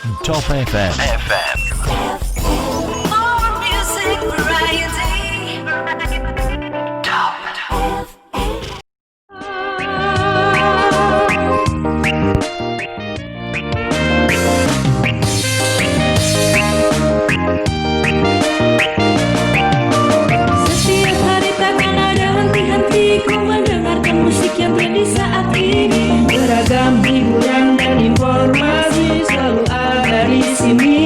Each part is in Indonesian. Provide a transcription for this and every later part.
Top FM. More music variety. Top. Setiap hari takkan ada henti-hentiku mendengarkan musik yang tren di saat ini. Beragam hiburan dan informasi selalu ada di sini.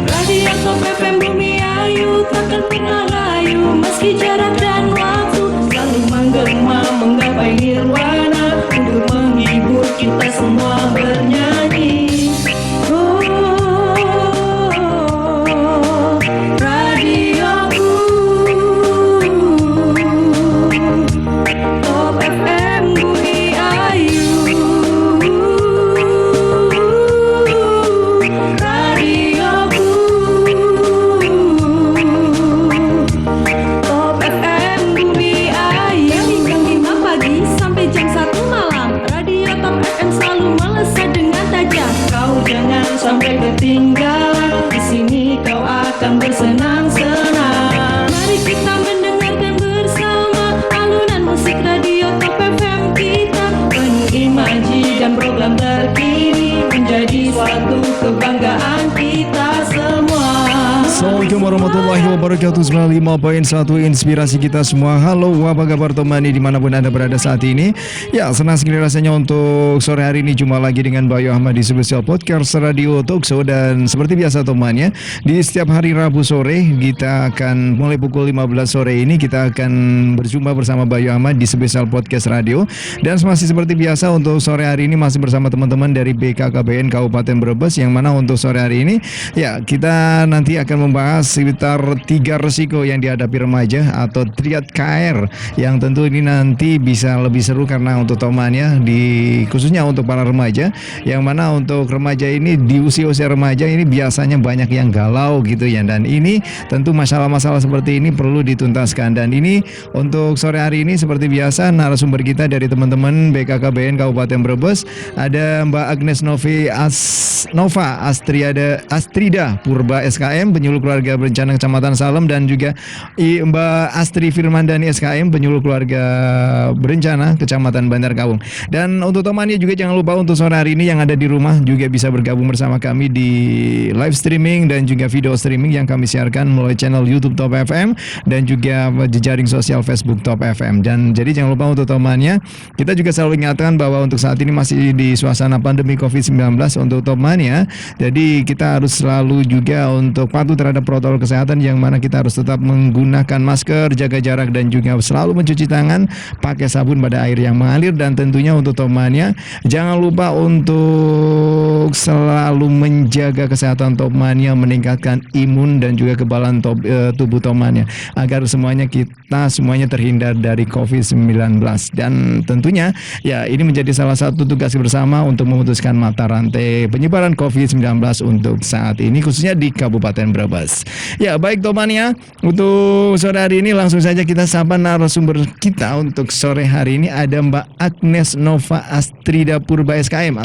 Radio Top FM Bumi Ayu takkan pernah layu meski jarak dan waktu selalu menggema menggapai nirwana untuk menghibur kita semua bernyanyi. Radioku Top FM Bumi Ayu. Radioku Top FM Bumi Ayu. Jam 5 pagi sampai jam 1 malam. Radio Top FM selalu melesat dengan tajam. Kau jangan sampai ketinggalan. Di sini kau akan bersenang-senang. Mari kita mendengarkan bersama alunan musik radio Top FM kita. Penuh imaji dan program terkini menjadi suatu kebanggaan kita semua. Assalamualaikum warahmatullahi wabarakatuh. 95.1 inspirasi kita semua. Halo, apa kabar temani dimanapun Anda berada saat ini. Ya, senang sekali rasanya untuk sore hari ini jumpa lagi dengan Bayu Ahmad di Special Podcast Radio Talkshow. Dan seperti biasa temannya, di setiap hari Rabu sore kita akan mulai pukul 15 sore ini kita akan berjumpa bersama Bayu Ahmad di Special Podcast Radio. Dan masih seperti biasa untuk sore hari ini masih bersama teman-teman dari BKKBN Kabupaten Brebes, yang mana untuk sore hari ini ya kita nanti akan membahas sekitar 3 resiko yang dihadapi remaja atau triad KR, yang tentu ini nanti bisa lebih seru karena untuk temannya khususnya untuk para remaja, yang mana untuk remaja ini di usia-usia remaja ini biasanya banyak yang galau gitu ya, dan ini tentu masalah-masalah seperti ini perlu dituntaskan. Dan ini untuk sore hari ini seperti biasa narasumber kita dari teman-teman BKKBN Kabupaten Brebes, ada Mbak Agnes Nova Astrida Purba SKM penyuluh keluarga berencana Kecamatan Salem, dan juga Mbak Astri Firmandani SKM penyuluh keluarga berencana Kecamatan Bandar Kaung. Dan untuk temannya juga jangan lupa untuk sore hari ini yang ada di rumah juga bisa bergabung bersama kami di live streaming dan juga video streaming yang kami siarkan melalui channel YouTube Top FM dan juga jejaring sosial Facebook Top FM. Dan jadi jangan lupa untuk temannya, kita juga selalu ingatkan bahwa untuk saat ini masih di suasana pandemi COVID-19 untuk temannya. Jadi kita harus selalu juga untuk patuh terhadap protokol kesehatan, yang mana kita harus tetap menggunakan masker, jaga jarak, dan juga selalu mencuci tangan pakai sabun pada air yang mengalir. Dan tentunya untuk temannya jangan lupa untuk selalu menjaga kesehatan temannya, meningkatkan imun dan juga kekebalan tubuh temannya agar semuanya terhindar dari COVID-19. Dan tentunya ya ini menjadi salah satu tugas bersama untuk memutuskan mata rantai penyebaran COVID-19 untuk saat ini khususnya di Kabupaten Brebes. Ya, baik temannya, untuk sore hari ini langsung saja kita sapa narasumber kita untuk sore hari ini, ada Mbak Agnes Nova Astrida Purba SKM.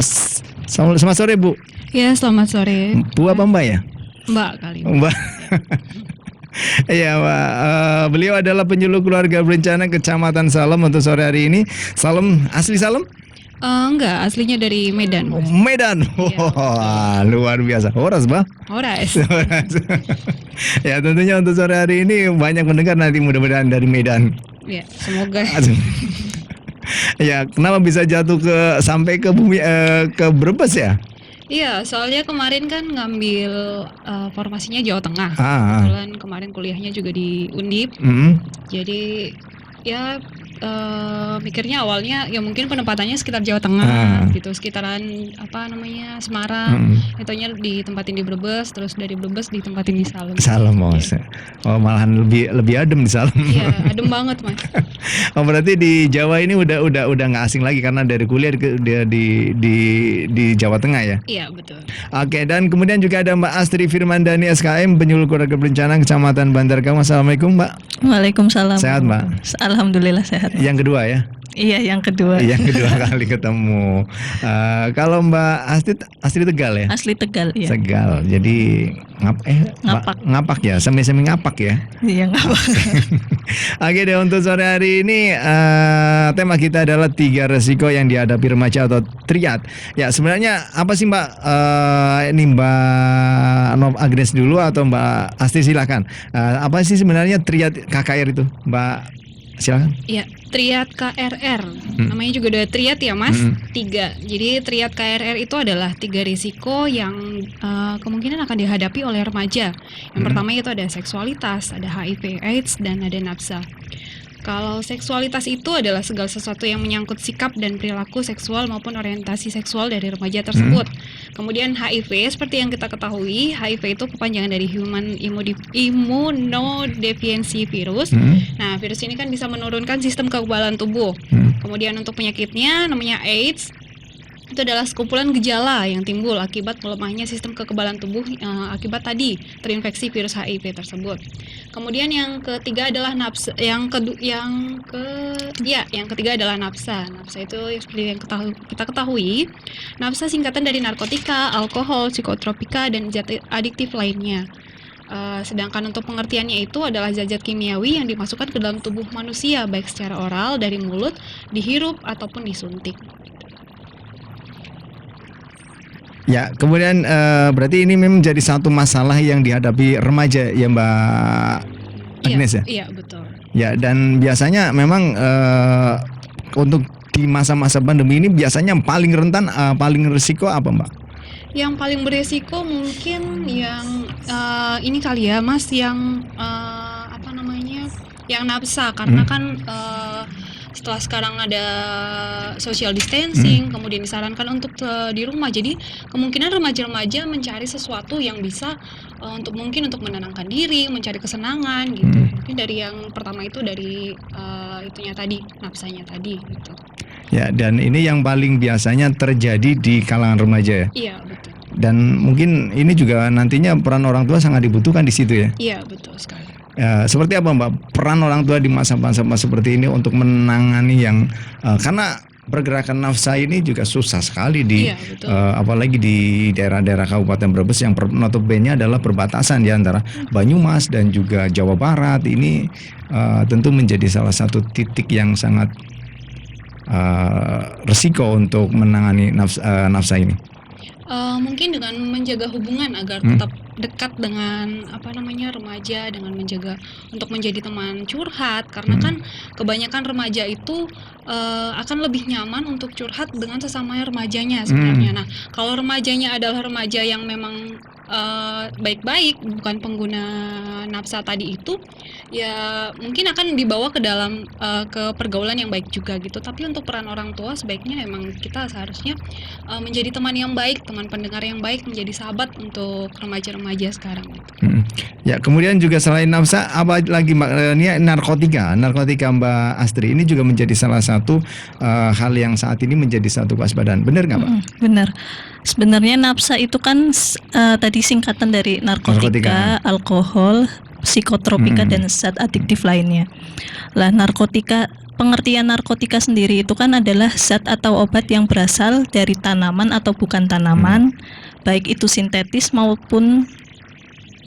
Selamat sore Bu. Ya, selamat sore. Bu apa Mbak ya? Mbak kali. Mbak. Ya Mbak, beliau adalah penyuluh keluarga berencana Kecamatan Salem untuk sore hari ini. Salem, asli Salem? Enggak, aslinya dari Medan. Medan. Wah, luar biasa. Horas, Mbak. Horas. Ya, tentunya untuk sore hari ini banyak mendengar nanti mudah-mudahan dari Medan. Ya, semoga. Ya, kenapa bisa jatuh sampai ke bumi ke Brebes ya? Iya, soalnya kemarin kan ngambil formasinya Jawa Tengah. Kebetulan kemarin kuliahnya juga di Undip. Jadi ya mikirnya awalnya ya mungkin penempatannya sekitar Jawa Tengah gitu, sekitaran Semarang. Itunya ditempatin di Brebes, terus dari Brebes ditempatin di Salem. Salem, oh malahan lebih adem di Salem. Iya, adem banget Mas. Oh, berarti di Jawa ini udah nggak asing lagi karena dari kuliah dia di Jawa Tengah ya? Iya, betul. Oke, dan kemudian juga ada Mbak Astri Firmandani SKM penyuluh keluarga berencana Kecamatan Bandar Kaung. Assalamualaikum Mbak. Waalaikumsalam. Sehat Mbak? Alhamdulillah sehat. Yang kedua ya? Iya, yang kedua. Yang kedua kali ketemu. Kalau Mbak Astri Tegal ya? Asli Tegal ya. Tegal. Jadi Ngapak. ngapak ya, semi ngapak ya. Iya, nggak apa. Oke deh, untuk sore hari ini tema kita adalah 3 resiko yang dihadapi remaja atau triad. Ya sebenarnya apa sih Mbak? Ini Mbak Nov Agnes dulu atau Mbak Astri silakan. Apa sih sebenarnya triad KKR itu, Mbak? Silakan. Ya, triad KRR. Namanya juga udah triad ya, Mas. 3. Jadi triad KRR itu adalah 3 risiko yang kemungkinan akan dihadapi oleh remaja. Yang pertama itu ada seksualitas, ada HIV AIDS, dan ada nafsa. Kalau seksualitas itu adalah segala sesuatu yang menyangkut sikap dan perilaku seksual maupun orientasi seksual dari remaja tersebut. Kemudian HIV, seperti yang kita ketahui, HIV itu kepanjangan dari Human Immunodeficiency Virus. Nah, virus ini kan bisa menurunkan sistem kekebalan tubuh. Kemudian untuk penyakitnya namanya AIDS. Itu adalah sekumpulan gejala yang timbul akibat melemahnya sistem kekebalan tubuh akibat tadi terinfeksi virus HIV tersebut. Kemudian yang ketiga adalah nafsa. Yang ketiga adalah nafsa. Nafsa itu seperti yang kita ketahui, nafsa singkatan dari narkotika, alkohol, psikotropika, dan zat adiktif lainnya. Sedangkan untuk pengertiannya itu adalah zat-zat kimiawi yang dimasukkan ke dalam tubuh manusia baik secara oral, dari mulut, dihirup, ataupun disuntik. Ya, kemudian berarti ini memang menjadi satu masalah yang dihadapi remaja ya Mbak Agnes ya? Iya, betul. Ya, dan biasanya memang untuk di masa-masa pandemi ini biasanya yang paling rentan, paling risiko apa Mbak? Yang paling beresiko mungkin yang ini kali ya, Mas, yang yang nafsa, karena kan setelah sekarang ada social distancing, kemudian disarankan untuk di rumah. Jadi kemungkinan remaja-remaja mencari sesuatu yang bisa untuk menenangkan diri, mencari kesenangan gitu. Mungkin dari yang pertama itu dari itunya tadi, nafsanya tadi gitu. Ya, dan ini yang paling biasanya terjadi di kalangan remaja ya. Iya, betul. Dan mungkin ini juga nantinya peran orang tua sangat dibutuhkan di situ ya. Iya, betul sekali. Ya, seperti apa Mbak peran orang tua di masa-masa seperti ini untuk menangani yang karena pergerakan nafsa ini juga susah sekali di apalagi di daerah-daerah Kabupaten Brebes yang notabene adalah perbatasan di antara Banyumas dan juga Jawa Barat. Ini tentu menjadi salah satu titik yang sangat resiko untuk menangani nafsa ini. Mungkin dengan menjaga hubungan agar tetap dekat dengan remaja, dengan menjaga untuk menjadi teman curhat, karena kan kebanyakan remaja itu akan lebih nyaman untuk curhat dengan sesama remajanya sebenarnya. Nah, kalau remajanya adalah remaja yang memang baik-baik, bukan pengguna nafsa tadi itu, ya mungkin akan dibawa ke dalam ke pergaulan yang baik juga gitu. Tapi untuk peran orang tua sebaiknya emang kita seharusnya menjadi teman yang baik, teman pendengar yang baik, menjadi sahabat untuk remaja-remaja sekarang gitu. Ya, kemudian juga selain nafsa, apa lagi Mbak? Ini narkotika Mbak Astri, ini juga menjadi salah satu hal yang saat ini menjadi satu kewaspadaan. Benar nggak Mbak? Benar. Sebenarnya nafsa itu kan tadi singkatan dari narkotika, alkohol, psikotropika, dan zat adiktif lainnya. Lah, pengertian narkotika sendiri itu kan adalah zat atau obat yang berasal dari tanaman atau bukan tanaman, baik itu sintetis maupun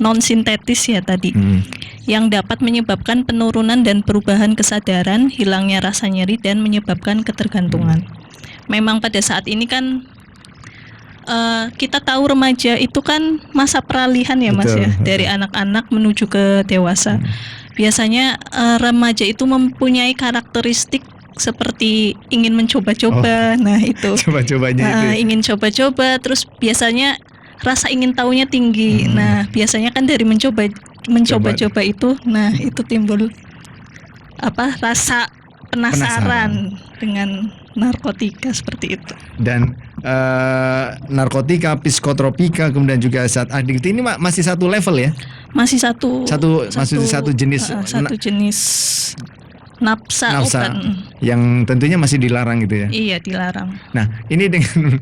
non sintetis ya tadi, yang dapat menyebabkan penurunan dan perubahan kesadaran, hilangnya rasa nyeri, dan menyebabkan ketergantungan. Memang pada saat ini kan kita tahu remaja itu kan masa peralihan ya Mas. Betul. Ya, dari anak-anak menuju ke dewasa. Biasanya remaja itu mempunyai karakteristik seperti ingin mencoba-coba. Nah, itu. Coba-cobanya itu. Ingin coba-coba, terus biasanya rasa ingin tahunya tinggi. Nah, biasanya kan dari mencoba-coba itu, nah itu timbul rasa penasaran dengan narkotika seperti itu. Dan narkotika, psikotropika, kemudian juga zat adiktif ini masih satu level ya? Masih satu jenis. Satu jenis nafsa obat. Yang tentunya masih dilarang gitu ya? Iya, dilarang. Nah, ini dengan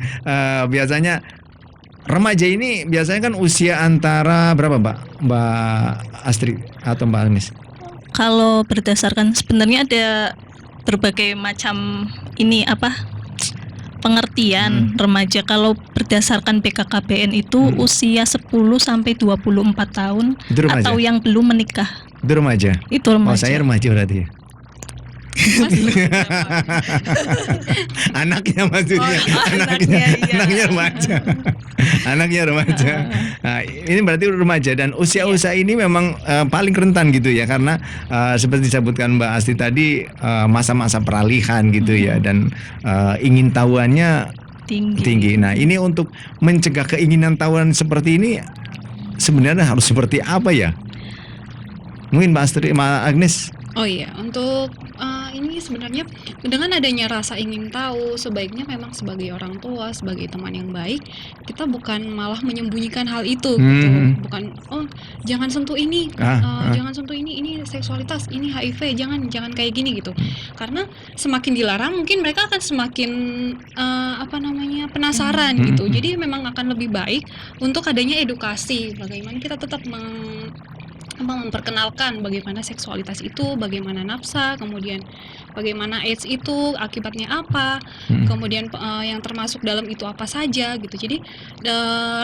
biasanya remaja ini biasanya kan usia antara berapa Mbak Astri atau Mbak Agnes? Kalau berdasarkan sebenarnya ada berbagai macam ini pengertian remaja. Kalau berdasarkan BKKBN itu usia 10 sampai 24 tahun Itu remaja? atau yang belum menikah. Itu remaja. Itu Oh, remaja. saya remaja berarti ya. Masih Anaknya maksudnya. anaknya, iya. Anaknya remaja. Anaknya remaja. Nah, ini berarti remaja dan usia-usia ini memang paling rentan gitu ya, karena seperti disebutkan Mbak Asti tadi, masa-masa peralihan gitu ya, dan ingin tahuannya tinggi. Nah, ini untuk mencegah keinginan tahuan seperti ini sebenarnya harus seperti apa ya? Mungkin Mbak Astri, Mbak Agnes. Oh iya, untuk ini sebenarnya dengan adanya rasa ingin tahu, sebaiknya memang sebagai orang tua, sebagai teman yang baik, kita bukan malah menyembunyikan hal itu gitu. Bukan, oh jangan sentuh ini, jangan sentuh ini seksualitas, ini HIV, jangan kayak gini gitu. Karena semakin dilarang mungkin mereka akan semakin penasaran gitu. Jadi memang akan lebih baik untuk adanya edukasi, bagaimana kita tetap memperkenalkan bagaimana seksualitas itu, bagaimana nafsa, kemudian bagaimana AIDS itu akibatnya apa, kemudian yang termasuk dalam itu apa saja gitu. Jadi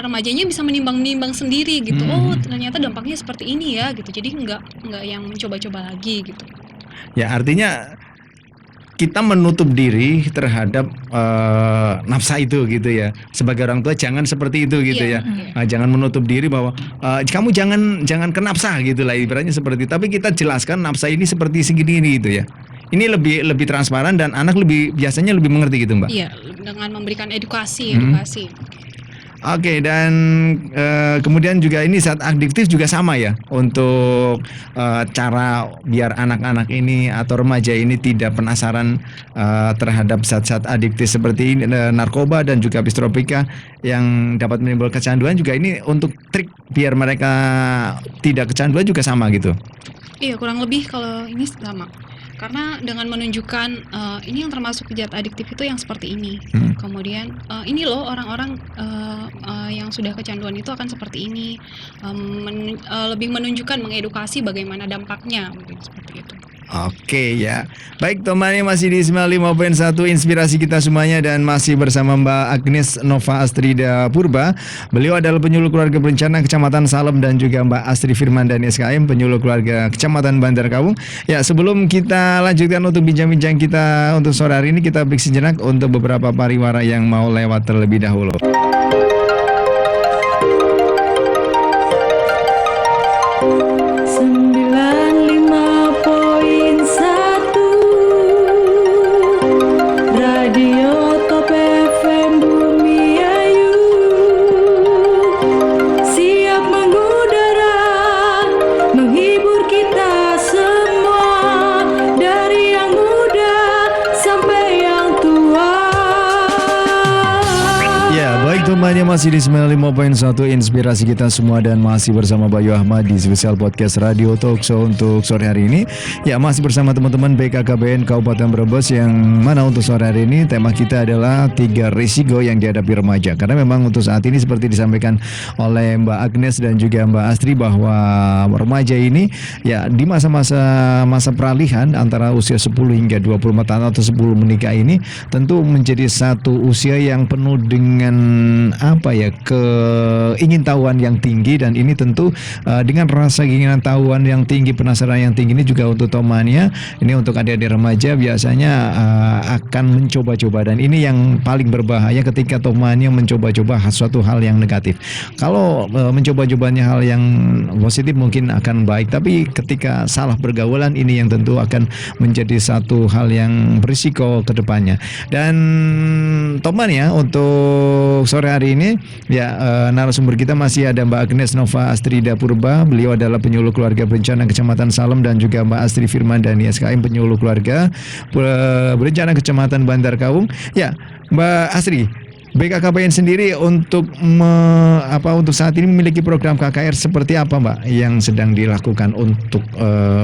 remajanya bisa menimbang-nimbang sendiri gitu. Oh ternyata dampaknya seperti ini ya gitu. Jadi nggak yang mencoba-coba lagi gitu. Ya, artinya kita menutup diri terhadap nafsa itu gitu ya. Sebagai orang tua jangan seperti itu gitu ya. Nah, jangan menutup diri bahwa kamu jangan ke nafsa gitu lah, ibaratnya seperti itu. Tapi kita jelaskan nafsa ini seperti segini gitu ya. Ini lebih transparan dan anak biasanya lebih mengerti gitu, Mbak. Iya, dengan memberikan edukasi. Oke, dan kemudian juga ini saat adiktif juga sama ya, untuk cara biar anak-anak ini atau remaja ini tidak penasaran terhadap zat-zat adiktif seperti ini, narkoba dan juga psikotropika yang dapat menimbulkan kecanduan, juga ini untuk trik biar mereka tidak kecanduan juga sama gitu. Iya, kurang lebih kalau ini sama. Karena dengan menunjukkan ini yang termasuk zat adiktif itu yang seperti ini. Kemudian ini loh orang-orang yang sudah kecanduan itu akan seperti ini. Lebih menunjukkan, mengedukasi bagaimana dampaknya, mungkin seperti itu. Oke ya. Baik, temannya masih di 95.1 Inspirasi Kita Semuanya dan masih bersama Mbak Agnes Nova Astrida Purba. Beliau adalah penyuluh keluarga berencana Kecamatan Salem, dan juga Mbak Astri Firman dan SKM penyuluh keluarga Kecamatan Bandar Kawung. Ya, sebelum kita lanjutkan untuk bincang-bincang kita untuk sore hari ini, kita break sejenak untuk beberapa pariwara yang mau lewat terlebih dahulu. Temannya masih di 95.1 Inspirasi Kita Semua dan masih bersama Bayu Ahmad di spesial podcast Radio Talk Show untuk sore hari ini. Ya, masih bersama teman-teman BKKBN Kabupaten Brebes, yang mana untuk sore hari ini tema kita adalah 3 risiko yang dihadapi remaja. Karena memang untuk saat ini seperti disampaikan oleh Mbak Agnes dan juga Mbak Astri bahwa remaja ini ya di masa peralihan antara usia 10 hingga 24 tahun atau sebelum menikah ini tentu menjadi satu usia yang penuh dengan keingintahuan yang tinggi, dan ini tentu dengan rasa keinginan tahuan yang tinggi, penasaran yang tinggi ini juga untuk temannya, ini untuk adik-adik remaja biasanya akan mencoba-coba, dan ini yang paling berbahaya ketika temannya mencoba-coba suatu hal yang negatif. Kalau mencoba-cobanya hal yang positif mungkin akan baik, tapi ketika salah pergaulan ini yang tentu akan menjadi satu hal yang berisiko ke depannya. Dan temannya untuk sore hari ini ya, narasumber kita masih ada Mbak Agnes Nova Astrida Purba. Beliau adalah penyuluh keluarga berencana Kecamatan Salem, dan juga Mbak Astri Firman dan SKM penyuluh keluarga berencana Kecamatan Bandar Kawung. Ya, Mbak Astri, BKKBN sendiri untuk untuk saat ini memiliki program KKR seperti apa, Mbak, yang sedang dilakukan untuk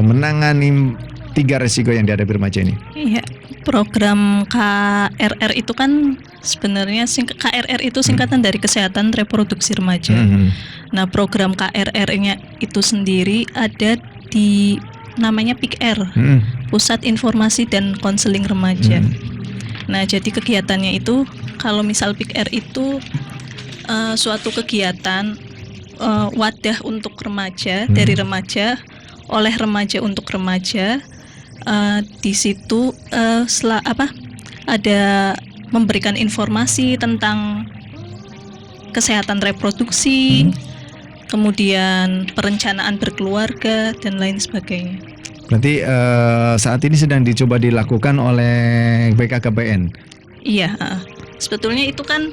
menangani 3 risiko yang dihadapi remaja ini? Iya, program KRR itu kan sebenarnya KRR itu singkatan dari Kesehatan Reproduksi Remaja. Nah, program KRR-nya itu sendiri ada di namanya PIKR, Pusat Informasi dan Konseling Remaja. Nah, jadi kegiatannya itu kalau misal PIKR itu suatu kegiatan wadah untuk remaja, dari remaja, oleh remaja untuk remaja. Di situ ada memberikan informasi tentang kesehatan reproduksi, kemudian perencanaan berkeluarga dan lain sebagainya. Berarti saat ini sedang dicoba dilakukan oleh BKKBN. Iya, sebetulnya itu kan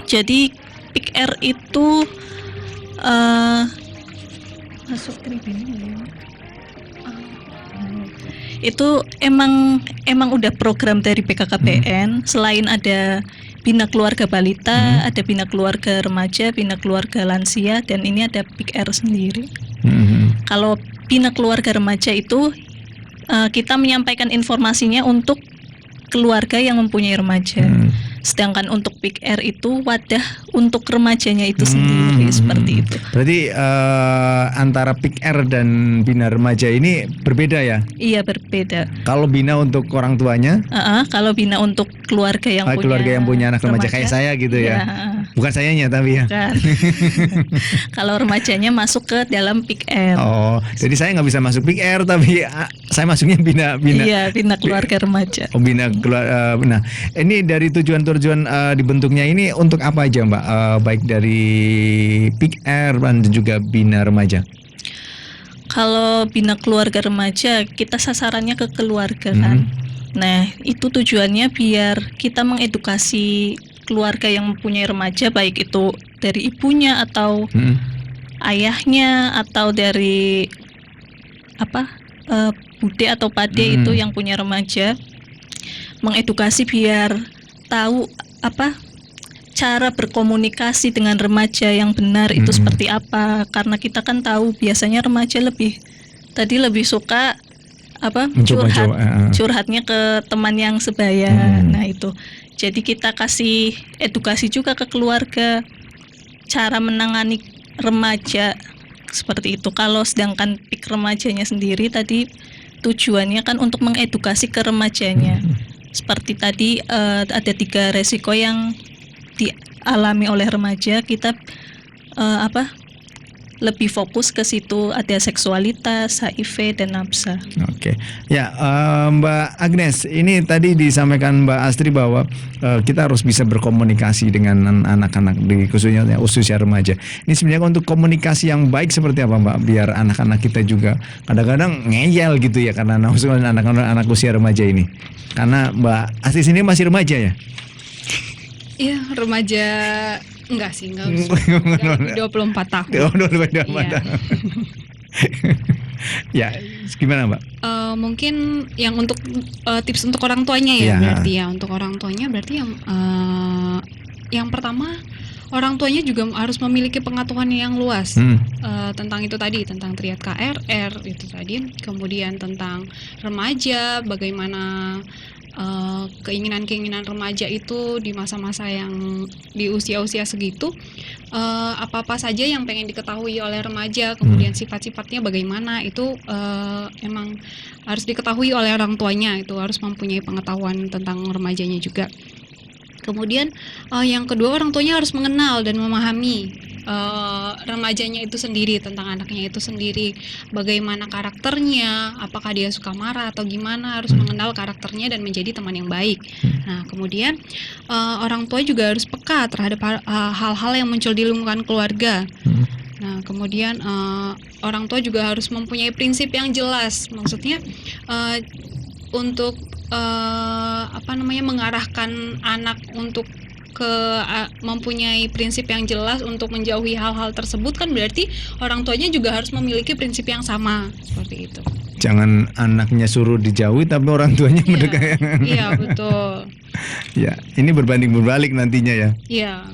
jadi PIKR itu masuk tribun ya. Itu emang udah program dari BKKBN. Selain ada Bina Keluarga Balita, ada Bina Keluarga Remaja, Bina Keluarga Lansia, dan ini ada PIKR sendiri. Kalau Bina Keluarga Remaja itu kita menyampaikan informasinya untuk keluarga yang mempunyai remaja. Sedangkan untuk PIKR itu wadah untuk remajanya itu sendiri, seperti itu. Berarti antara PIKR dan Bina Remaja ini berbeda ya? Iya, berbeda. Kalau Bina untuk orang tuanya? Kalau Bina untuk keluarga yang punya anak remaja kayak saya gitu ya? Bukan sayanya tapi ya? Bukan. Kalau remajanya masuk ke dalam PIKR. Oh, jadi saya nggak bisa masuk PIKR tapi saya masuknya Bina. Iya, Bina Keluarga Remaja. Oh, Bina Keluarga. Nah, ini dari tujuan dibentuknya ini untuk apa aja Mbak? Baik dari PIKR dan juga Bina Remaja. Kalau Bina Keluarga Remaja kita sasarannya ke keluarga kan. Nah, itu tujuannya biar kita mengedukasi keluarga yang mempunyai remaja, baik itu dari ibunya atau ayahnya atau dari bude atau pade itu yang punya remaja, mengedukasi biar tahu cara berkomunikasi dengan remaja yang benar itu seperti apa. Karena kita kan tahu biasanya remaja lebih suka curhatnya ke teman yang sebaya. Nah, itu. Jadi kita kasih edukasi juga ke keluarga cara menangani remaja seperti itu. Kalau sedangkan PIK remajanya sendiri tadi tujuannya kan untuk mengedukasi ke remajanya. Seperti tadi ada 3 resiko yang dialami oleh remaja, kita lebih fokus ke situ, ada seksualitas, HIV dan nafsa. Oke. Ya, Mbak Agnes, ini tadi disampaikan Mbak Astri bahwa kita harus bisa berkomunikasi dengan anak-anak khususnya usia remaja. Ini sebenarnya untuk komunikasi yang baik seperti apa Mbak? Biar anak-anak kita juga kadang-kadang ngeyel gitu ya karena anak-anak usia remaja ini. Karena Mbak Astri sini masih remaja ya? Iya, remaja. Enggak sih, enggak usah. 24 tahun. 24 tahun. Ya, gimana Mbak? Mungkin yang untuk tips untuk orang tuanya ya, berarti ya untuk orang tuanya berarti yang pertama orang tuanya juga harus memiliki pengetahuan yang luas tentang itu tadi, tentang triad KRR itu tadi, kemudian tentang remaja, bagaimana keinginan-keinginan remaja itu di masa-masa yang di usia-usia segitu, apa-apa saja yang pengen diketahui oleh remaja, kemudian sifat-sifatnya bagaimana itu emang harus diketahui oleh orang tuanya, itu harus mempunyai pengetahuan tentang remajanya juga. Kemudian yang kedua, orang tuanya harus mengenal dan memahami remajanya itu sendiri, tentang anaknya itu sendiri, bagaimana karakternya, apakah dia suka marah atau gimana, harus mengenal karakternya dan menjadi teman yang baik. Nah, kemudian orang tua juga harus peka terhadap hal-hal yang muncul di lingkungan keluarga. Nah, kemudian orang tua juga harus mempunyai prinsip yang jelas, maksudnya untuk mengarahkan anak untuk mempunyai prinsip yang jelas untuk menjauhi hal-hal tersebut, kan berarti orang tuanya juga harus memiliki prinsip yang sama, seperti itu. Jangan anaknya suruh dijauhi tapi orang tuanya mendekati. Iya, betul. Ya, ini berbanding berbalik nantinya ya. Iya,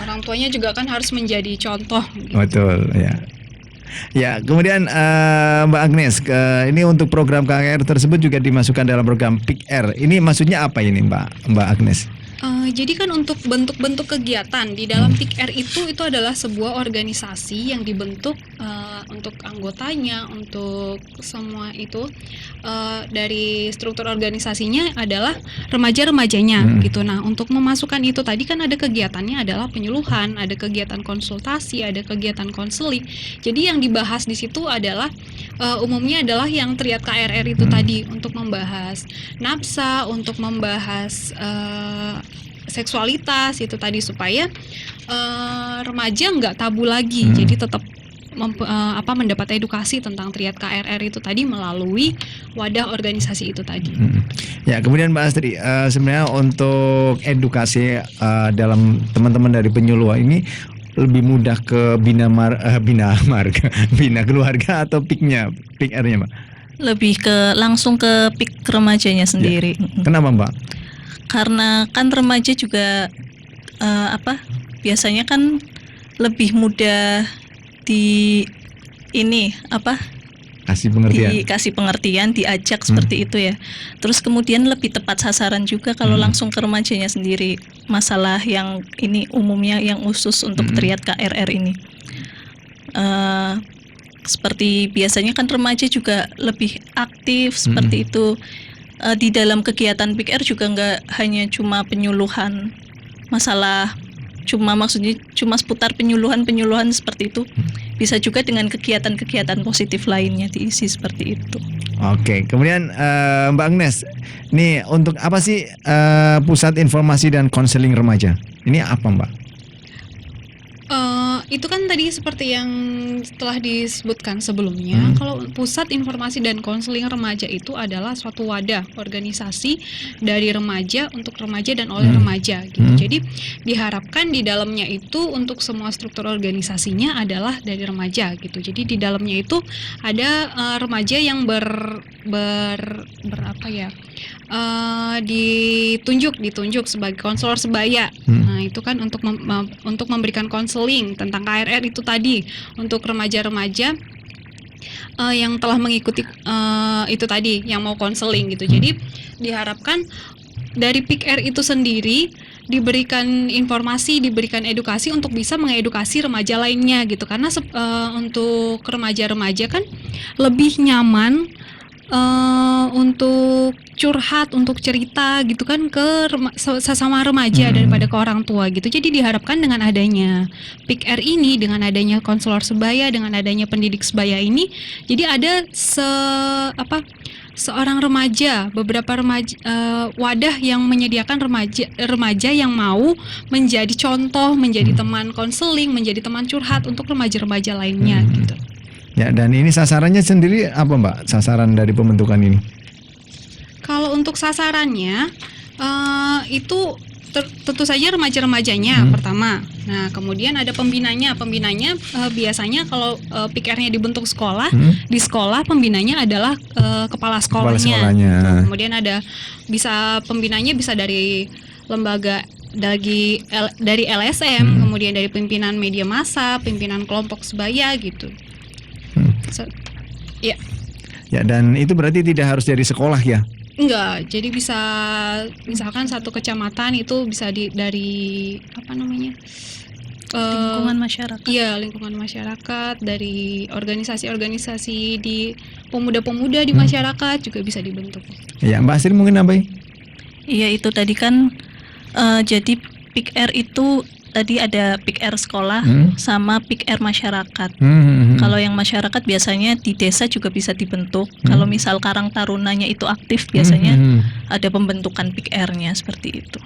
orang tuanya juga kan harus menjadi contoh. Gitu. Betul, ya. Ya, kemudian Mbak Agnes, ini untuk program KKR tersebut juga dimasukkan dalam program PIKR. Ini maksudnya apa ini Mbak Agnes? Jadi kan untuk bentuk-bentuk kegiatan di dalam PIKR itu adalah sebuah organisasi yang dibentuk untuk anggotanya, untuk semua itu dari struktur organisasinya adalah remaja-remajanya gitu. Nah, untuk memasukkan itu tadi kan ada kegiatannya adalah penyuluhan, ada kegiatan konsultasi, ada kegiatan konseling. Jadi yang dibahas di situ adalah umumnya adalah yang triad KRR itu tadi, untuk membahas nafsa, untuk membahas seksualitas itu tadi, supaya remaja nggak tabu lagi. Jadi tetap mendapat edukasi tentang triad KRR itu tadi melalui wadah organisasi itu tadi. Ya, kemudian Mbak Astri, sebenarnya untuk edukasi dalam teman-teman dari penyuluh ini lebih mudah ke bina keluarga atau PIKR-nya, Mbak? Lebih ke langsung ke PIK remajanya sendiri. Kenapa, Mbak? Karena kan remaja juga biasanya kan lebih mudah Kasih pengertian. dikasih pengertian, diajak seperti itu ya. Terus kemudian lebih tepat sasaran juga kalau langsung ke remajanya sendiri. Masalah yang ini umumnya yang khusus untuk triad KRR ini. Seperti biasanya kan remaja juga lebih aktif seperti itu. Di dalam kegiatan PIKR juga nggak hanya cuma penyuluhan masalah, maksudnya cuma seputar penyuluhan seperti itu. Bisa juga dengan kegiatan-kegiatan positif lainnya diisi seperti itu. Oke, kemudian Mbak Agnes, nih untuk apa sih Pusat Informasi dan Konseling Remaja? Ini apa, Mbak? Itu kan tadi seperti yang telah disebutkan sebelumnya, kalau Pusat Informasi dan Konseling Remaja itu adalah suatu wadah organisasi dari remaja untuk remaja dan oleh remaja gitu. Jadi diharapkan di dalamnya itu untuk semua struktur organisasinya adalah dari remaja gitu. Jadi di dalamnya itu ada remaja yang ditunjuk sebagai konselor sebaya. Nah, itu kan untuk memberikan konseling tentang KRR itu tadi untuk remaja-remaja yang telah mengikuti itu tadi, yang mau konseling gitu. Jadi diharapkan dari PIKR itu sendiri diberikan informasi, diberikan edukasi untuk bisa mengedukasi remaja lainnya gitu. Karena untuk remaja-remaja kan lebih nyaman untuk curhat, untuk cerita gitu kan ke sesama remaja daripada ke orang tua gitu. Jadi diharapkan dengan adanya PIKR ini, dengan adanya konselor sebaya, dengan adanya pendidik sebaya ini, jadi ada seorang remaja, beberapa remaja, wadah yang menyediakan remaja yang mau menjadi contoh, menjadi teman konseling, menjadi teman curhat untuk remaja-remaja lainnya gitu. Ya, dan ini sasarannya sendiri apa, Mbak? Sasaran dari pembentukan ini? Kalau untuk sasarannya itu tentu saja remaja-remajanya pertama. Nah, kemudian ada pembinanya. Pembinanya biasanya kalau PIKR-nya dibentuk sekolah, di sekolah pembinanya adalah kepala sekolahnya. Gitu. Kemudian pembinanya bisa dari lembaga dari LSM, kemudian dari pimpinan media massa, pimpinan kelompok sebaya gitu. Ya, dan itu berarti tidak harus dari sekolah ya? Enggak, jadi bisa misalkan satu kecamatan itu bisa dari Lingkungan masyarakat. Iya, lingkungan masyarakat, dari organisasi-organisasi di pemuda-pemuda di masyarakat juga bisa dibentuk. Ya, Mbak Astri mungkin nambahin? Iya, itu tadi kan jadi PIKR itu tadi ada PIKR sekolah sama PIKR masyarakat. Kalau yang masyarakat biasanya di desa juga bisa dibentuk. Kalau misal Karang Tarunanya itu aktif, biasanya ada pembentukan PIKR-nya seperti itu.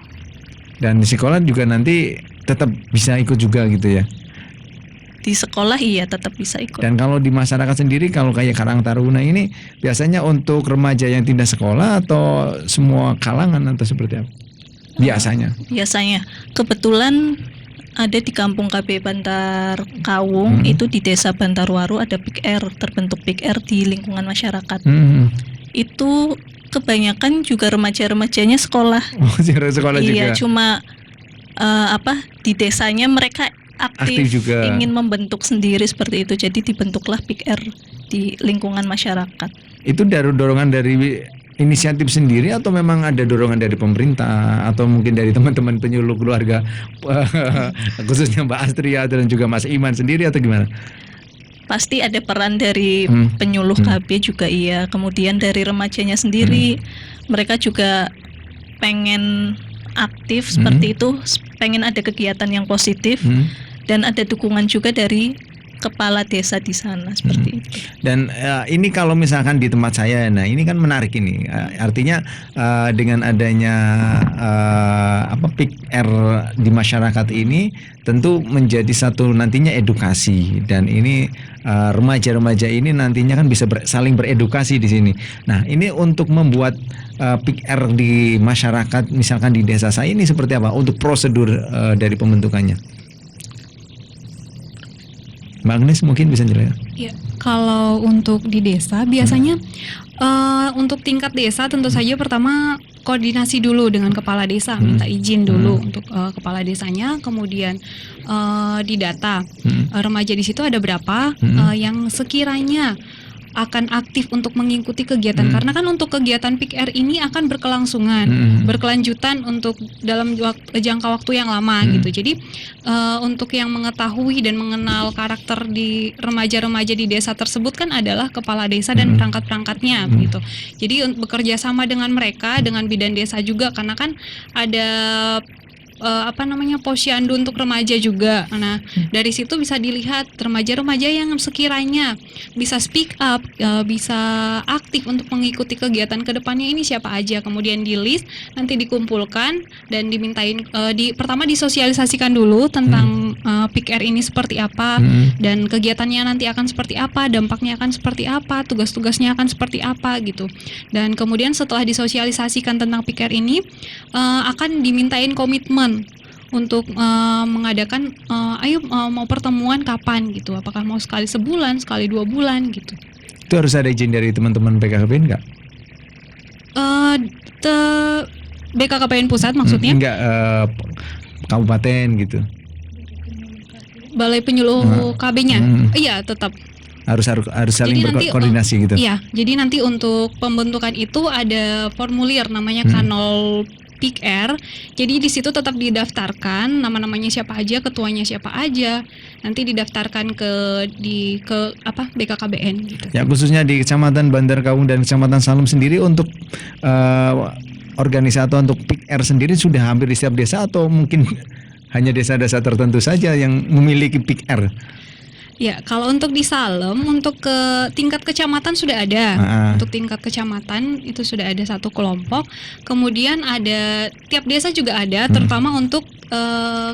Dan di sekolah juga nanti tetap bisa ikut juga gitu ya? Di sekolah iya tetap bisa ikut. Dan kalau di masyarakat sendiri, kalau kayak Karang Taruna ini biasanya untuk remaja yang tidak sekolah atau semua kalangan atau seperti apa? Biasanya kebetulan ada di Kampung KB Bantar Kawung, itu di Desa Bantarwaru ada PIKR, terbentuk PIKR di lingkungan masyarakat. Itu kebanyakan juga remaja-remajanya sekolah. Oh, sekolah juga. Iya, cuma di desanya mereka aktif juga, ingin membentuk sendiri seperti itu. Jadi dibentuklah PIKR di lingkungan masyarakat. Itu dorongan dari inisiatif sendiri atau memang ada dorongan dari pemerintah atau mungkin dari teman-teman penyuluh keluarga khususnya Mbak Astria dan juga Mas Iman sendiri atau gimana? Pasti ada peran dari penyuluh KB juga iya. Kemudian dari remajanya sendiri, mereka juga pengen aktif seperti itu, pengen ada kegiatan yang positif dan ada dukungan juga dari kepala desa di sana seperti itu. Dan ini kalau misalkan di tempat saya, nah ini kan menarik ini. Artinya dengan adanya PIK-R di masyarakat ini tentu menjadi satu nantinya edukasi dan ini remaja-remaja ini nantinya kan bisa saling beredukasi di sini. Nah ini untuk membuat PIK-R di masyarakat, misalkan di desa saya ini seperti apa untuk prosedur dari pembentukannya? Mbak Agnes mungkin bisa jelaskan. Ya, kalau untuk di desa biasanya untuk tingkat desa tentu saja pertama koordinasi dulu dengan kepala desa, minta izin dulu untuk kepala desanya, kemudian didata remaja di situ ada berapa yang sekiranya akan aktif untuk mengikuti kegiatan karena kan untuk kegiatan PIK-R ini akan berkelangsungan, berkelanjutan untuk dalam jangka waktu yang lama gitu. Jadi untuk yang mengetahui dan mengenal karakter di remaja-remaja di desa tersebut kan adalah kepala desa dan perangkat-perangkatnya gitu. Jadi bekerja sama dengan mereka, dengan bidan desa juga karena kan ada posyandu untuk remaja juga. Nah, dari situ bisa dilihat remaja-remaja yang sekiranya bisa speak up, bisa aktif untuk mengikuti kegiatan kedepannya ini siapa aja. Kemudian di list, nanti dikumpulkan dan dimintain pertama disosialisasikan dulu tentang PIK-R ini seperti apa dan kegiatannya nanti akan seperti apa, dampaknya akan seperti apa, tugas-tugasnya akan seperti apa gitu. Dan kemudian setelah disosialisasikan tentang PIK-R ini akan dimintain komitmen untuk mengadakan mau pertemuan kapan gitu, apakah mau sekali sebulan, sekali 2 bulan gitu. Itu harus ada izin dari teman-teman BKKBN nggak? BKKBN pusat maksudnya? Enggak, kabupaten gitu. Balai penyuluh KB-nya? Iya tetap. Harus saling berkoordinasi gitu. Iya, jadi nanti untuk pembentukan itu ada formulir namanya Kanol PIK-R. Jadi di situ tetap didaftarkan nama-namanya siapa aja, ketuanya siapa aja. Nanti didaftarkan ke BKKBN gitu. Ya, khususnya di Kecamatan Bandar Kaung dan Kecamatan Salem sendiri untuk organisasi untuk PIK-R sendiri sudah hampir di setiap desa atau mungkin hanya desa-desa tertentu saja yang memiliki PIK-R? Ya, kalau untuk di Salem, untuk ke tingkat kecamatan sudah ada. Untuk tingkat kecamatan itu sudah ada satu kelompok. Kemudian ada tiap desa juga ada, terutama untuk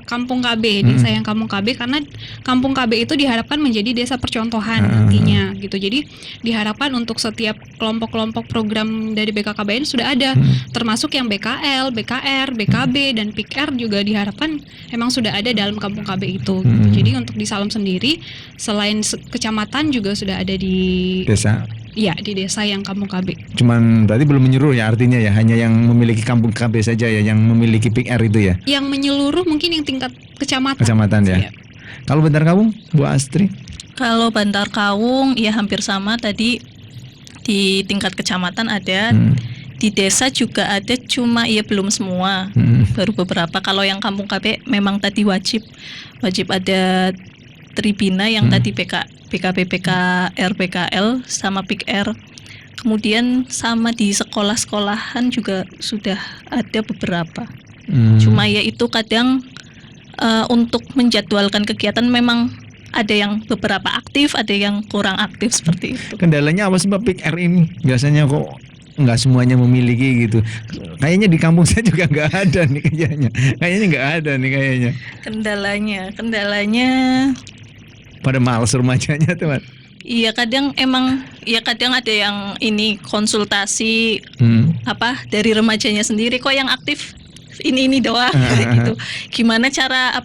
kampung KB, desa yang kampung KB, karena kampung KB itu diharapkan menjadi desa percontohan nantinya gitu. Jadi diharapkan untuk setiap kelompok-kelompok program dari BKKBN sudah ada, termasuk yang BKL, BKR, BKB dan PIK-R juga diharapkan memang sudah ada dalam kampung KB itu. Gitu. Jadi untuk di Salem sendiri selain kecamatan juga sudah ada di desa. Iya, di desa yang kampung KB. Cuman berarti belum menyeluruh ya artinya ya, hanya yang memiliki kampung KB saja ya yang memiliki PIK-R itu ya. Yang menyeluruh mungkin yang tingkat kecamatan. Kecamatan ya. Kalau Bantar Kaung, Bu Astri? Kalau Bantar Kaung ya hampir sama tadi, di tingkat kecamatan ada, di desa juga ada, cuma ya belum semua, baru beberapa. Kalau yang kampung KB memang tadi wajib ada Tribina yang tadi PKB, PKR, PKL sama PIK-R. Kemudian sama di sekolah-sekolahan juga sudah ada beberapa. Cuma ya itu kadang untuk menjadwalkan kegiatan memang ada yang beberapa aktif, ada yang kurang aktif seperti itu. Kendalanya apa sih Mbak PIK-R ini? Biasanya kok nggak semuanya memiliki gitu. Kayaknya di kampung saya juga nggak ada nih kayaknya. Kayaknya nggak ada nih kayaknya. Kendalanya pada males remajanya teman. Iya kadang ada yang ini konsultasi dari remajanya sendiri kok yang aktif ini doang gitu. Gimana cara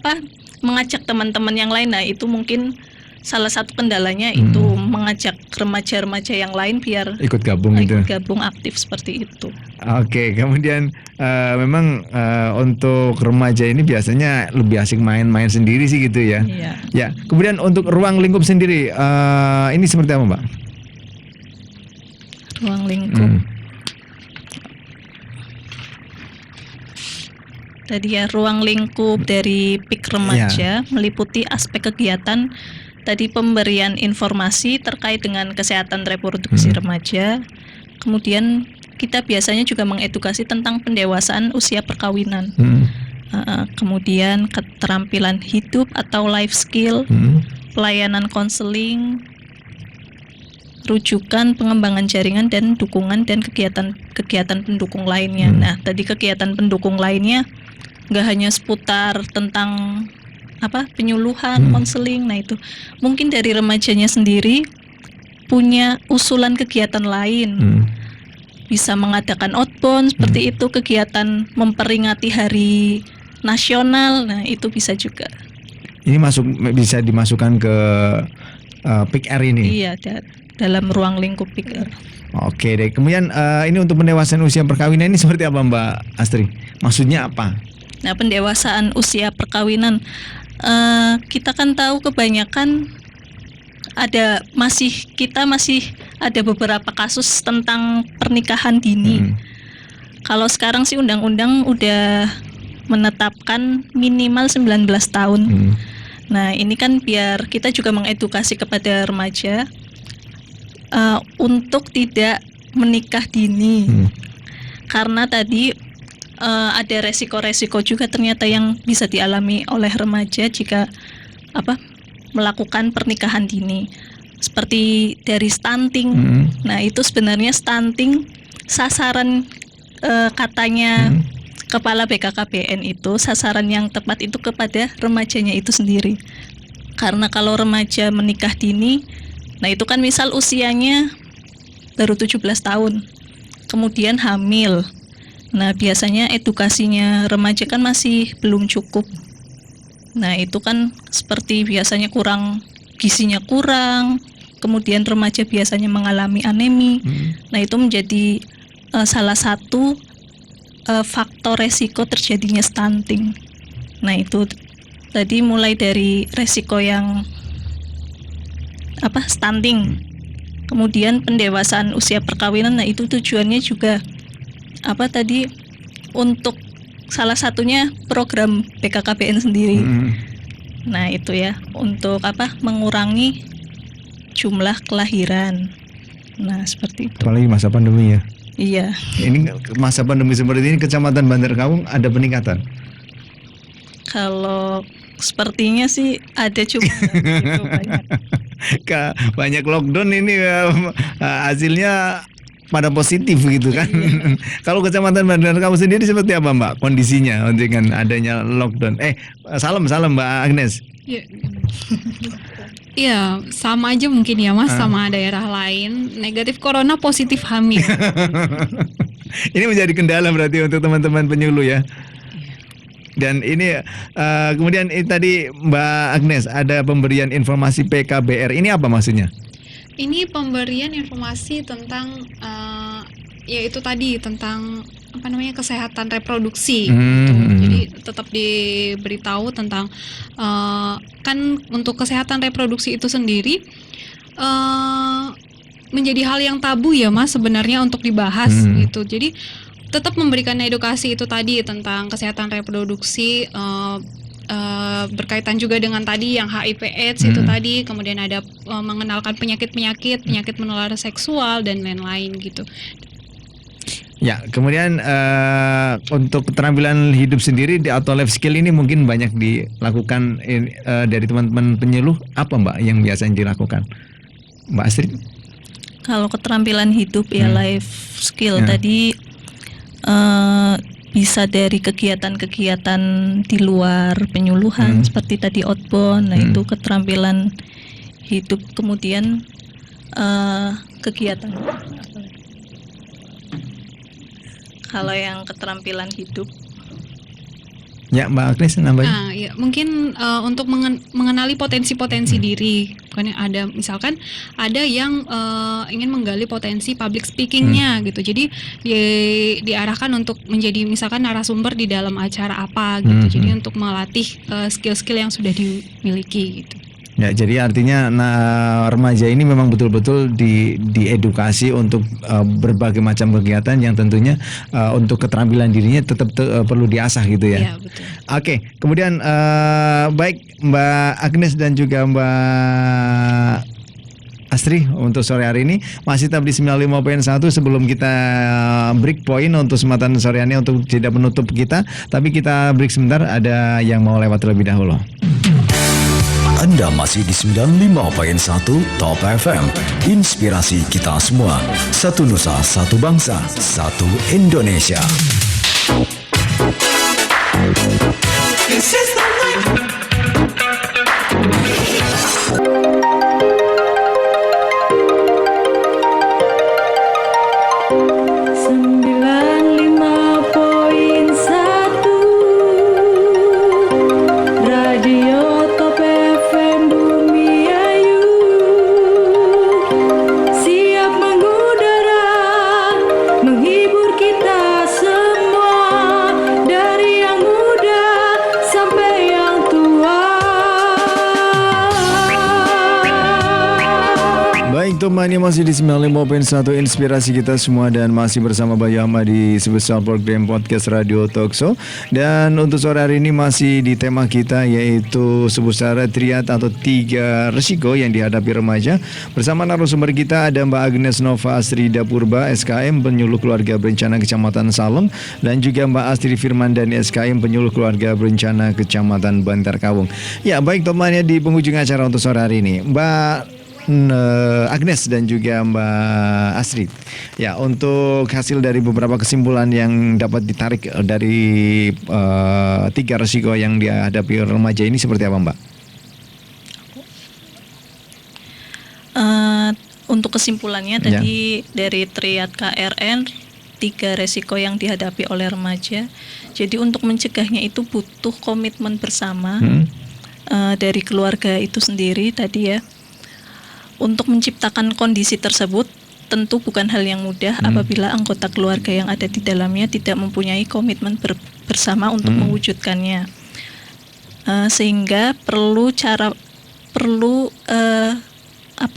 mengajak teman-teman yang lain? Nah itu mungkin salah satu kendalanya itu mengajak remaja-remaja yang lain biar ikut gabung aktif seperti itu. Oke, kemudian memang untuk remaja ini biasanya lebih asik main-main sendiri sih gitu ya. Iya. Ya, kemudian untuk ruang lingkup sendiri ini seperti apa Mbak? Ruang lingkup. Tadi ya ruang lingkup dari PIK remaja meliputi aspek kegiatan tadi pemberian informasi terkait dengan kesehatan reproduksi remaja. Kemudian kita biasanya juga mengedukasi tentang pendewasaan usia perkawinan. Kemudian keterampilan hidup atau life skill, pelayanan konseling, rujukan pengembangan jaringan dan dukungan dan kegiatan pendukung lainnya. Nah, tadi kegiatan pendukung lainnya nggak hanya seputar tentang penyuluhan, konseling. Nah, itu mungkin dari remajanya sendiri punya usulan kegiatan lain. Bisa mengadakan outbound seperti itu, kegiatan memperingati hari nasional. Nah, itu bisa juga. Ini bisa dimasukkan ke PIK R ini. Iya, dalam ruang lingkup PIK R. Oke deh. Kemudian ini untuk pendewasaan usia perkawinan ini seperti apa Mbak Astri? Maksudnya apa? Nah, pendewasaan usia perkawinan kita kan tahu kebanyakan masih ada beberapa kasus tentang pernikahan dini. Kalau sekarang sih undang-undang udah menetapkan minimal 19 tahun. Nah, ini kan biar kita juga mengedukasi kepada remaja untuk tidak menikah dini. Karena tadi ada resiko-resiko juga ternyata yang bisa dialami oleh remaja jika melakukan pernikahan dini. Seperti dari stunting. Nah, itu sebenarnya stunting sasaran katanya Kepala BKKBN itu sasaran yang tepat itu kepada remajanya itu sendiri. Karena kalau remaja menikah dini, nah itu kan misal usianya baru 17 tahun, kemudian hamil. Nah, biasanya edukasinya remaja kan masih belum cukup. Nah, itu kan seperti biasanya gizinya kurang, kemudian remaja biasanya mengalami anemi. Nah, itu menjadi salah satu faktor resiko terjadinya stunting. Nah, itu tadi mulai dari resiko yang stunting. Kemudian pendewasaan usia perkawinan. Nah, itu tujuannya juga untuk salah satunya program BKKBN sendiri. Nah, itu ya untuk mengurangi jumlah kelahiran. Nah, seperti itu. Apalagi masa pandemi ya. Iya. Ini masa pandemi seperti ini Kecamatan Bandar Kawung ada peningkatan? Kalau sepertinya sih ada cuma gitu banyak. Banyak lockdown ini hasilnya pada positif gitu kan. Kalau Kecamatan Bandar Kawung sendiri seperti apa Mbak kondisinya dengan adanya lockdown? Salam Mbak Agnes. Iya, sama aja mungkin ya Mas, sama daerah lain. Negatif corona, positif hamil. Ini menjadi kendala berarti untuk teman-teman penyuluh ya. Dan ini kemudian tadi Mbak Agnes ada pemberian informasi PKBR. Ini apa maksudnya? Ini pemberian informasi tentang yaitu tadi tentang kesehatan reproduksi gitu. Jadi tetap diberitahu tentang kan untuk kesehatan reproduksi itu sendiri menjadi hal yang tabu ya Mas sebenarnya untuk dibahas gitu. Jadi tetap memberikan edukasi itu tadi tentang kesehatan reproduksi berkaitan juga dengan tadi yang HIV/AIDS itu tadi, kemudian ada mengenalkan penyakit menular seksual dan lain-lain gitu. Ya, kemudian untuk keterampilan hidup sendiri atau life skill ini mungkin banyak dilakukan dari teman-teman penyuluh. Apa Mbak yang biasanya dilakukan, Mbak Astrid? Kalau keterampilan hidup ya life skill tadi bisa dari kegiatan-kegiatan di luar penyuluhan seperti tadi outbound. Nah, itu keterampilan hidup. Kemudian kegiatan. Kalau yang keterampilan hidup, ya Mbak Agnes nambahin. Ya, mungkin untuk mengenali potensi-potensi diri. Kan misalkan ada yang ingin menggali potensi public speakingnya gitu. Jadi diarahkan untuk menjadi misalkan narasumber di dalam acara apa gitu. Jadi untuk melatih skill-skill yang sudah dimiliki gitu. Ya, jadi artinya remaja ini memang betul-betul diedukasi untuk berbagai macam kegiatan yang tentunya untuk keterampilan dirinya tetap perlu diasah gitu ya. Iya, betul. Oke, kemudian baik Mbak Agnes dan juga Mbak Astri untuk sore hari ini masih tetap di 95.1 sebelum kita break point untuk kesempatan sore hari ini untuk tidak menutup kita, tapi kita break sebentar, ada yang mau lewat terlebih dahulu. Anda masih di 95.1 Top FM. Inspirasi kita semua. Satu Nusa, satu bangsa, satu Indonesia. This is the way. 95.1 Radio Top FM Bumi Ayu, siap mengudara, menghibur kita semua, dari yang muda sampai yang tua. Baik teman, yang masih di 95.1 Inspirasi kita semua dan masih bersama Bayu Ahmad di sebesar program podcast Radio Talkshow. Dan untuk sore hari ini masih di tema kita yaitu sebesar triad atau 3 resiko yang dihadapi remaja. Bersama narasumber kita ada Mbak Agnes Nova Astrida Purba SKM Penyuluh Keluarga Berencana Kecamatan Salem, dan juga Mbak Astri Firmandani SKM Penyuluh Keluarga Berencana Kecamatan Bantar Kawung. Ya baik teman, ya di penghujung acara untuk sore hari ini Mbak Agnes dan juga Mbak Astrid. Ya, untuk hasil dari beberapa kesimpulan yang dapat ditarik dari 3 resiko yang dihadapi remaja ini seperti apa, Mbak? Untuk kesimpulannya tadi dari triad KRN, 3 resiko yang dihadapi oleh remaja. Jadi untuk mencegahnya itu butuh komitmen bersama dari keluarga itu sendiri tadi ya. Untuk menciptakan kondisi tersebut tentu bukan hal yang mudah apabila anggota keluarga yang ada di dalamnya tidak mempunyai komitmen bersama untuk mewujudkannya. Sehingga perlu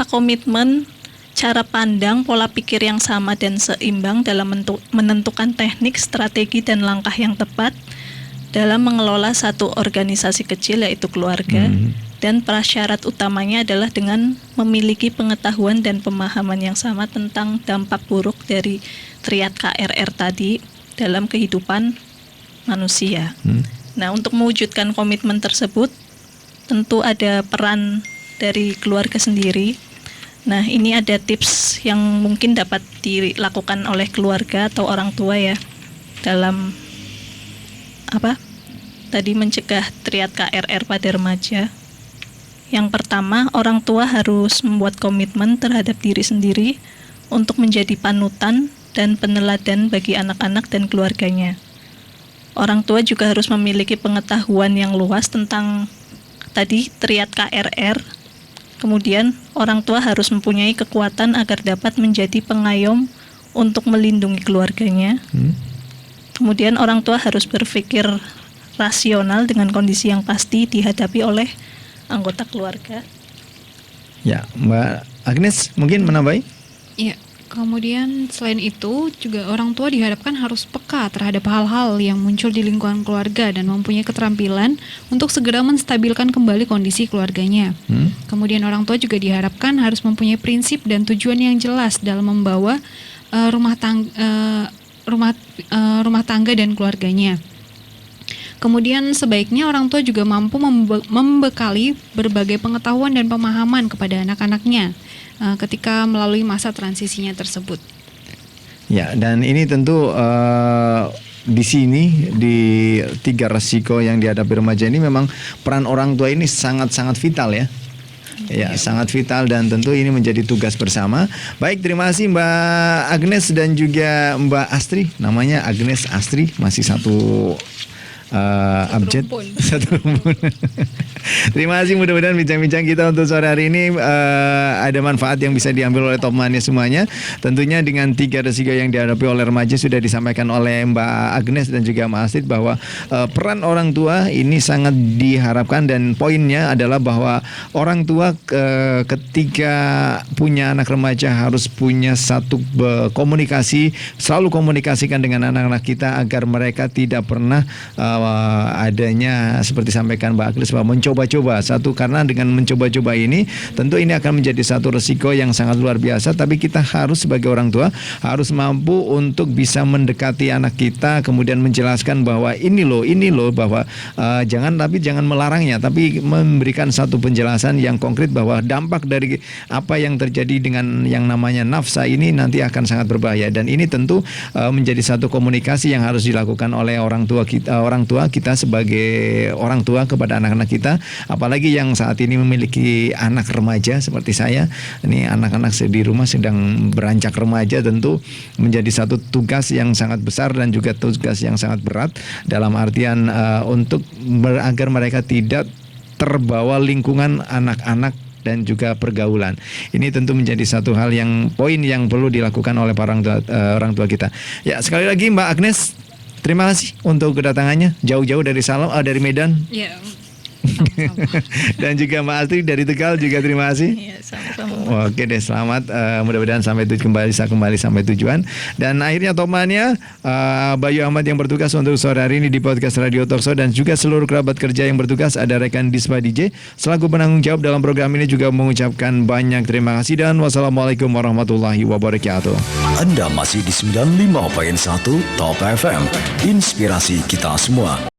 komitmen, cara pandang, pola pikir yang sama dan seimbang dalam menentukan teknik, strategi dan langkah yang tepat dalam mengelola satu organisasi kecil yaitu keluarga. Dan prasyarat utamanya adalah dengan memiliki pengetahuan dan pemahaman yang sama tentang dampak buruk dari triad KRR tadi dalam kehidupan manusia. Nah, untuk mewujudkan komitmen tersebut tentu ada peran dari keluarga sendiri. Nah, ini ada tips yang mungkin dapat dilakukan oleh keluarga atau orang tua ya dalam mencegah triad KRR pada remaja. Yang pertama, orang tua harus membuat komitmen terhadap diri sendiri untuk menjadi panutan dan peneladan bagi anak-anak dan keluarganya. Orang tua juga harus memiliki pengetahuan yang luas tentang tadi triad KRR. Kemudian, orang tua harus mempunyai kekuatan agar dapat menjadi pengayom untuk melindungi keluarganya. Kemudian, orang tua harus berpikir rasional dengan kondisi yang pasti dihadapi oleh anggota keluarga. Ya, Mbak Agnes mungkin menambahi? Iya, kemudian selain itu juga orang tua diharapkan harus peka terhadap hal-hal yang muncul di lingkungan keluarga dan mempunyai keterampilan untuk segera menstabilkan kembali kondisi keluarganya. Kemudian orang tua juga diharapkan harus mempunyai prinsip dan tujuan yang jelas dalam membawa rumah tangga dan keluarganya. Kemudian sebaiknya orang tua juga mampu membekali berbagai pengetahuan dan pemahaman kepada anak-anaknya ketika melalui masa transisinya tersebut. Ya, dan ini tentu di sini di 3 resiko yang dihadapi remaja ini memang peran orang tua ini sangat-sangat vital ya. Ya, sangat vital dan tentu ini menjadi tugas bersama. Baik, terima kasih Mbak Agnes dan juga Mbak Astri. Namanya Agnes Astri, masih satu abjad rumpun. satu rumpun. Terima kasih, mudah-mudahan bincang-bincang kita untuk sore hari ini ada manfaat yang bisa diambil oleh teman-temannya semuanya. Tentunya dengan 3 resiko yang dihadapi oleh remaja sudah disampaikan oleh Mbak Agnes dan juga Mbak Astrid bahwa peran orang tua ini sangat diharapkan, dan poinnya adalah bahwa orang tua ketika punya anak remaja harus punya satu komunikasi, selalu komunikasikan dengan anak-anak kita agar mereka tidak pernah adanya seperti sampaikan Mbak Agnes bahwa mencoba-coba. Satu, karena dengan mencoba-coba ini tentu ini akan menjadi satu resiko yang sangat luar biasa, tapi kita harus sebagai orang tua harus mampu untuk bisa mendekati anak kita, kemudian menjelaskan bahwa ini loh bahwa jangan melarangnya, tapi memberikan satu penjelasan yang konkret bahwa dampak dari apa yang terjadi dengan yang namanya nafsa ini nanti akan sangat berbahaya, dan ini tentu menjadi satu komunikasi yang harus dilakukan oleh orang tua kita sebagai orang tua kepada anak-anak kita, apalagi yang saat ini memiliki anak remaja seperti saya. Ini anak-anak di rumah sedang beranjak remaja, tentu menjadi satu tugas yang sangat besar dan juga tugas yang sangat berat dalam artian untuk agar mereka tidak terbawa lingkungan anak-anak dan juga pergaulan. Ini tentu menjadi satu hal yang poin yang perlu dilakukan oleh para orang tua kita. Ya, sekali lagi Mbak Agnes, terima kasih untuk kedatangannya jauh-jauh dari dari Medan. Ya. Dan juga Mbak Astrid dari Tegal juga terima kasih. Iya, sama-sama. Oke deh, selamat. Mudah-mudahan sampai kembali sampai tujuan. Dan akhirnya temannya Bayu Ahmad yang bertugas untuk sore hari ini di podcast Radio Talkshow, dan juga seluruh kerabat kerja yang bertugas, ada rekan Dispa DJ selaku penanggung jawab dalam program ini juga mengucapkan banyak terima kasih dan wassalamualaikum warahmatullahi wabarakatuh. Anda masih di 95.1 Top FM, inspirasi kita semua.